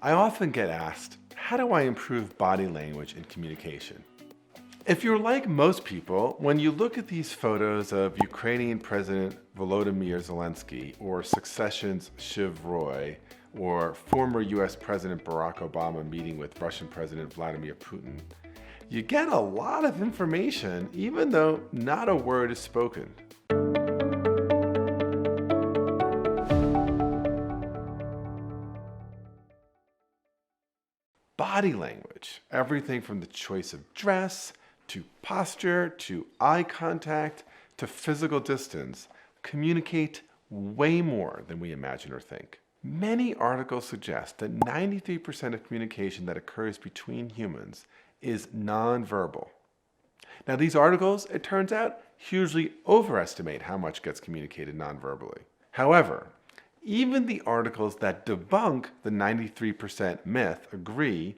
I often get asked, how do I improve body language in communication? If you're like most people, when you look at these photos of Ukrainian President Volodymyr Zelensky or Succession's Shiv Roy or former US President Barack Obama meeting with Russian President Vladimir Putin, you get a lot of information even though not a word is spoken. Body language, everything from the choice of dress, to posture, to eye contact, to physical distance, communicate way more than we imagine or think. Many articles suggest that 93% of communication that occurs between humans is nonverbal. Now, these articles, it turns out, hugely overestimate how much gets communicated nonverbally. However, even the articles that debunk the 93% myth agree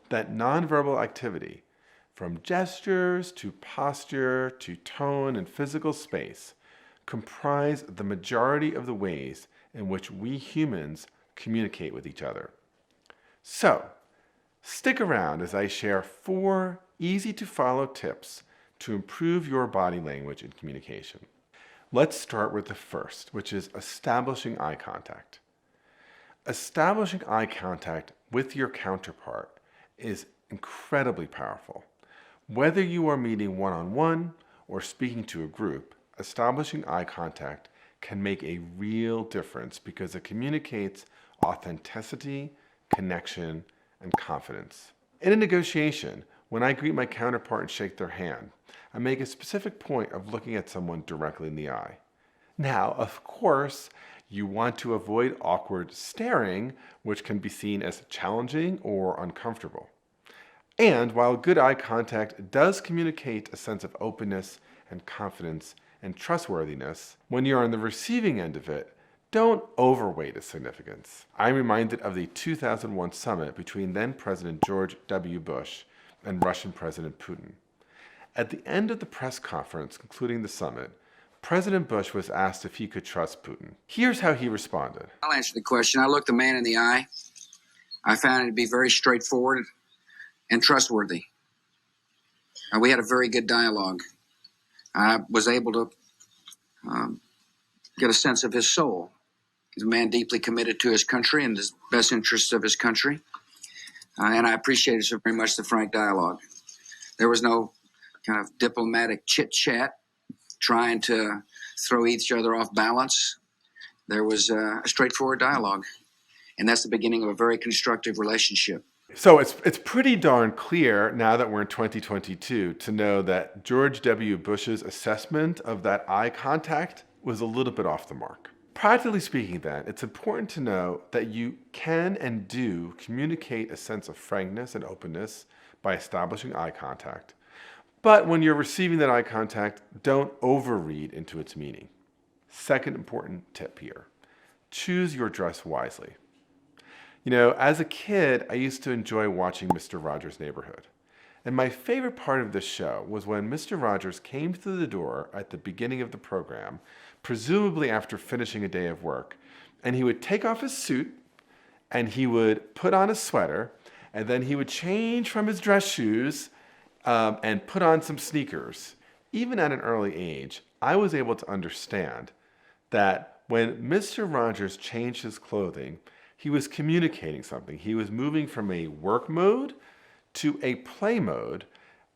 that nonverbal activity, from gestures to posture to tone and physical space, comprise the majority of the ways in which we humans communicate with each other. So, stick around as I share 4 easy-to-follow tips to improve your body language in communication. Let's start with the first, which is establishing eye contact. Establishing eye contact with your counterpart is incredibly powerful. Whether you are meeting one-on-one or speaking to a group, establishing eye contact can make a real difference because it communicates authenticity, connection, and confidence. In a negotiation, when I greet my counterpart and shake their hand, I make a specific point of looking at someone directly in the eye. Now, of course, you want to avoid awkward staring, which can be seen as challenging or uncomfortable. And while good eye contact does communicate a sense of openness and confidence and trustworthiness, when you're on the receiving end of it, don't overweight its significance. I'm reminded of the 2001 summit between then President George W. Bush and Russian President Putin. At the end of the press conference concluding the summit, President Bush was asked if he could trust Putin. Here's how he responded. I'll answer the question. I looked the man in the eye. I found it to be very straightforward and trustworthy. We had a very good dialogue. I was able to get a sense of his soul. He's a man deeply committed to his country and the best interests of his country. And I appreciated so very much the frank dialogue. There was no kind of diplomatic chit-chat trying to throw each other off balance. There was a straightforward dialogue. And that's the beginning of a very constructive relationship. So it's pretty darn clear now that we're in 2022 to know that George W. Bush's assessment of that eye contact was a little bit off the mark. Practically speaking then, it's important to know that you can and do communicate a sense of frankness and openness by establishing eye contact. But when you're receiving that eye contact, don't overread into its meaning. Second important tip here, choose your dress wisely. You know, as a kid, I used to enjoy watching Mr. Rogers' Neighborhood. And my favorite part of this show was when Mr. Rogers came through the door at the beginning of the program, presumably after finishing a day of work, and he would take off his suit, and he would put on a sweater, and then he would change from his dress shoes and put on some sneakers. Even at an early age, I was able to understand that when Mr. Rogers changed his clothing, he was communicating something. He was moving from a work mode to a play mode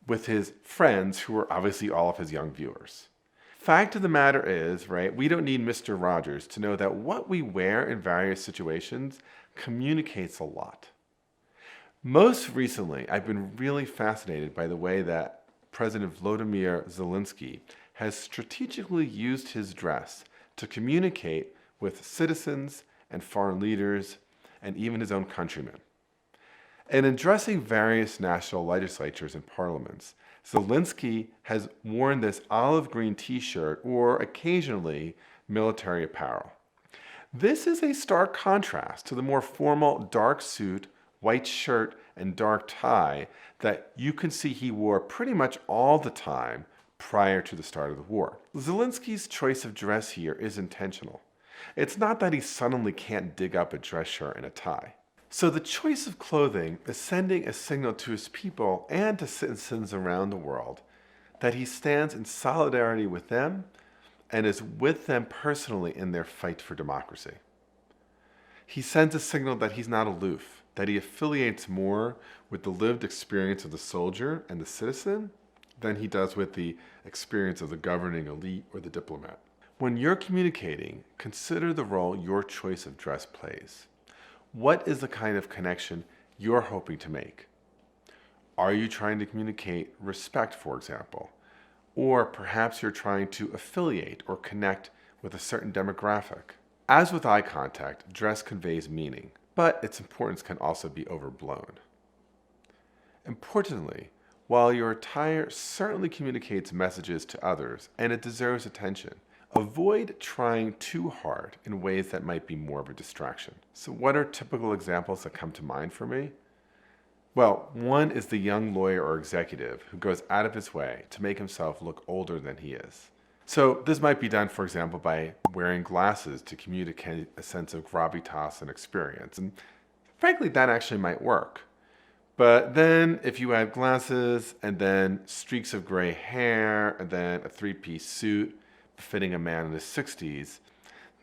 with his friends who were obviously all of his young viewers. Fact of the matter is, right, we don't need Mr. Rogers to know that what we wear in various situations communicates a lot. Most recently, I've been really fascinated by the way that President Volodymyr Zelensky has strategically used his dress to communicate with citizens and foreign leaders and even his own countrymen. In addressing various national legislatures and parliaments, Zelensky has worn this olive green t-shirt or occasionally military apparel. This is a stark contrast to the more formal dark suit, white shirt, and dark tie that you can see he wore pretty much all the time prior to the start of the war. Zelensky's choice of dress here is intentional. It's not that he suddenly can't dig up a dress shirt and a tie. So the choice of clothing is sending a signal to his people and to citizens around the world that he stands in solidarity with them and is with them personally in their fight for democracy. He sends a signal that he's not aloof, that he affiliates more with the lived experience of the soldier and the citizen than he does with the experience of the governing elite or the diplomat. When you're communicating, consider the role your choice of dress plays. What is the kind of connection you're hoping to make? Are you trying to communicate respect, for example? Or perhaps you're trying to affiliate or connect with a certain demographic. As with eye contact, dress conveys meaning, but its importance can also be overblown. Importantly, while your attire certainly communicates messages to others and it deserves attention, avoid trying too hard in ways that might be more of a distraction. So what are typical examples that come to mind for me? Well, one is the young lawyer or executive who goes out of his way to make himself look older than he is. So this might be done, for example, by wearing glasses to communicate a sense of gravitas and experience. And frankly, that actually might work. But then if you add glasses and then streaks of gray hair and then a three-piece suit befitting a man in his 60s,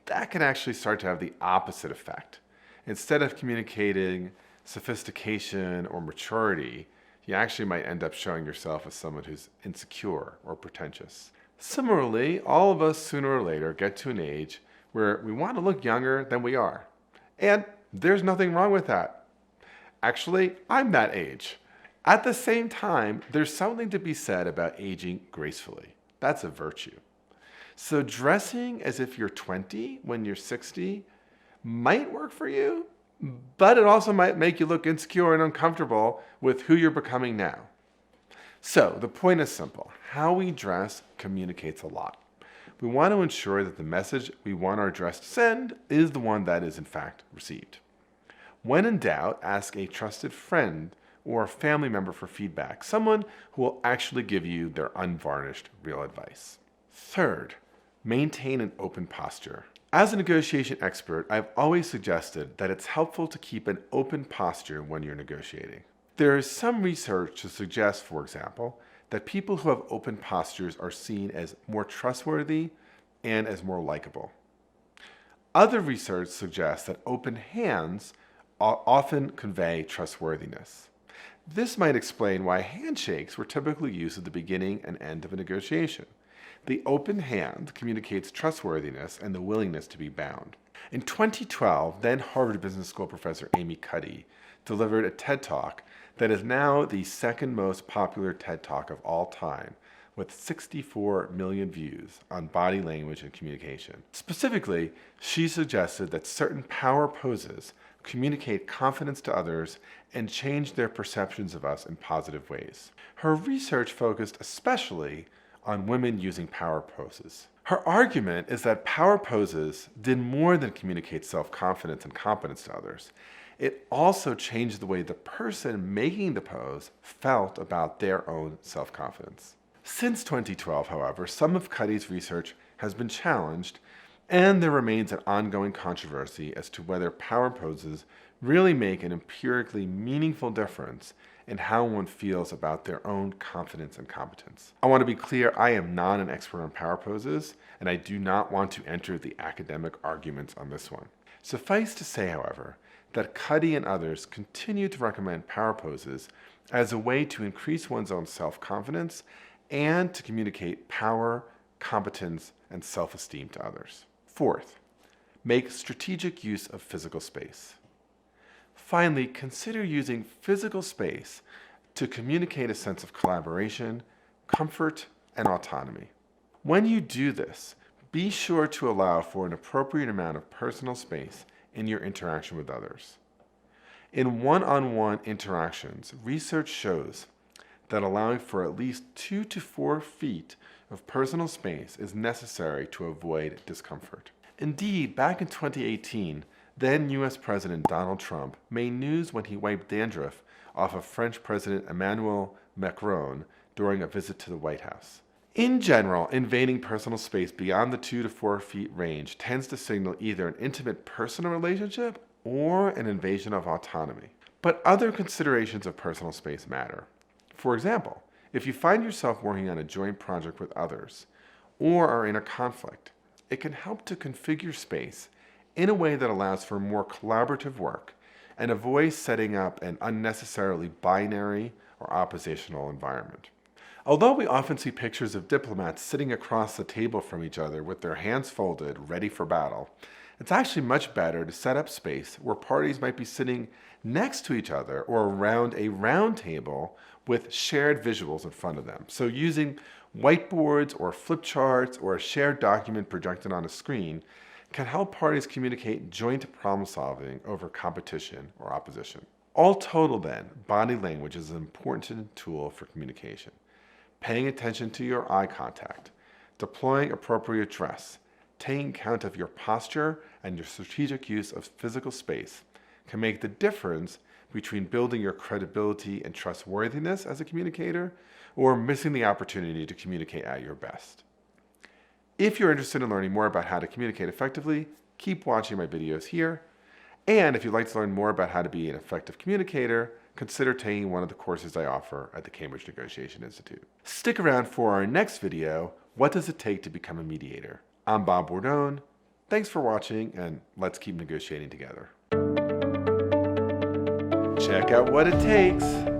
that can actually start to have the opposite effect. Instead of communicating sophistication or maturity, you actually might end up showing yourself as someone who's insecure or pretentious. Similarly, all of us sooner or later get to an age where we want to look younger than we are. And there's nothing wrong with that. Actually, I'm that age. At the same time, there's something to be said about aging gracefully. That's a virtue. So dressing as if you're 20 when you're 60 might work for you, but it also might make you look insecure and uncomfortable with who you're becoming now. So the point is simple. How we dress communicates a lot. We want to ensure that the message we want our dress to send is the one that is in fact received. When in doubt, ask a trusted friend or a family member for feedback, someone who will actually give you their unvarnished real advice. Third, maintain an open posture. As a negotiation expert, I've always suggested that it's helpful to keep an open posture when you're negotiating. There is some research to suggest, for example, that people who have open postures are seen as more trustworthy and as more likable. Other research suggests that open hands often convey trustworthiness. This might explain why handshakes were typically used at the beginning and end of a negotiation. The open hand communicates trustworthiness and the willingness to be bound. In 2012, then Harvard Business School professor Amy Cuddy delivered a TED Talk that is now the second most popular TED Talk of all time, with 64 million views on body language and communication. Specifically, she suggested that certain power poses communicate confidence to others and change their perceptions of us in positive ways. Her research focused especially on women using power poses. Her argument is that power poses did more than communicate self-confidence and competence to others. It also changed the way the person making the pose felt about their own self-confidence. Since 2012, however, some of Cuddy's research has been challenged, and there remains an ongoing controversy as to whether power poses really make an empirically meaningful difference in how one feels about their own confidence and competence. I want to be clear, I am not an expert on power poses, and I do not want to enter the academic arguments on this one. Suffice to say, however, that Cuddy and others continue to recommend power poses as a way to increase one's own self-confidence and to communicate power, competence, and self-esteem to others. Fourth, make strategic use of physical space. Finally, consider using physical space to communicate a sense of collaboration, comfort, and autonomy. When you do this, be sure to allow for an appropriate amount of personal space in your interaction with others. In one-on-one interactions, research shows that allowing for at least 2 to 4 feet of personal space is necessary to avoid discomfort. Indeed, back in 2018, then U.S. President Donald Trump made news when he wiped dandruff off of French President Emmanuel Macron during a visit to the White House. In general, invading personal space beyond the 2 to 4 feet range tends to signal either an intimate personal relationship or an invasion of autonomy. But other considerations of personal space matter. For example, if you find yourself working on a joint project with others or are in a conflict, it can help to configure space in a way that allows for more collaborative work and avoids setting up an unnecessarily binary or oppositional environment. Although we often see pictures of diplomats sitting across the table from each other with their hands folded, ready for battle, it's actually much better to set up space where parties might be sitting next to each other or around a round table with shared visuals in front of them. So using whiteboards or flip charts or a shared document projected on a screen can help parties communicate joint problem solving over competition or opposition. All total then, body language is an important tool for communication. Paying attention to your eye contact, deploying appropriate dress, taking account of your posture and your strategic use of physical space can make the difference between building your credibility and trustworthiness as a communicator or missing the opportunity to communicate at your best. If you're interested in learning more about how to communicate effectively, keep watching my videos here. And if you'd like to learn more about how to be an effective communicator, consider taking one of the courses I offer at the Cambridge Negotiation Institute. Stick around for our next video, What Does It Take to Become a Mediator? I'm Bob Bordone. Thanks for watching, and let's keep negotiating together. Check out what it takes.